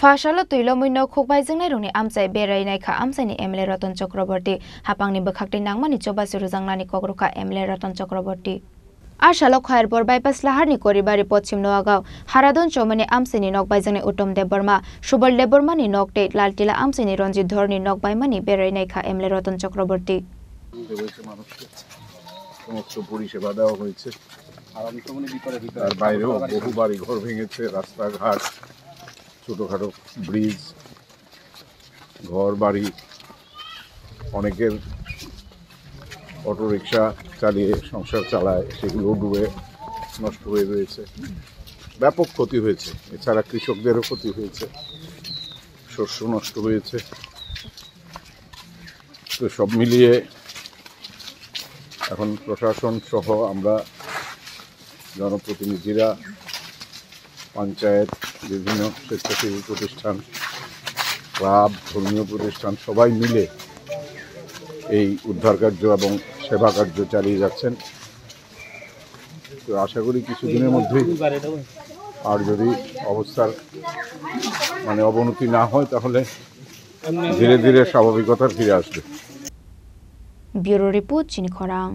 Fashalo tuilo muino khokbai jingnai rungni amchai berai kha amchaini MLA Ratan Chakraborty hapangni bkhakti nangmani choba surujanglani kokruka MLA Ratan Chakraborty Ashalo Khairbor bypass laharni koribari pochim noagao haradon chomani amchaini nokbai jingnai Uttom Dev Burma Subal Dev Burma ni nokte laltila amchaini Ranjit Dhorni nokbai mani berai kha MLA Ratan Chakraborty পরিষেবা দেওয়া হয়েছে আর বাইরেও বহু বাড়ি ঘর ভেঙেছে রাস্তাঘাট ছোটখাটো ব্রিজ ঘর বাড়ি অনেকের অটো রিক্সা চালিয়ে সংসার চালায় সেগুলো ডুবে নষ্ট হয়ে রয়েছে ব্যাপক ক্ষতি হয়েছে এছাড়া কৃষকদেরও ক্ষতি হয়েছে শস্য নষ্ট হয়েছে তো সব মিলিয়ে এখন প্রশাসন সহ আমরা জনপ্রতিনিধিরা পঞ্চায়েত বিভিন্ন স্বেচ্ছাসেবী প্রতিষ্ঠান ক্লাব ধর্মীয় প্রতিষ্ঠান সবাই মিলে এই উদ্ধার কার্য এবং সেবা কার্য চালিয়ে যাচ্ছেন তো আশা করি কিছুদিনের মধ্যেই আর যদি অবস্থার অবনতি না হয় তাহলে ধীরে ধীরে স্বাভাবিকতা ফিরে আসবে ব্যুরো রিপোর্ট চিনি খরাং।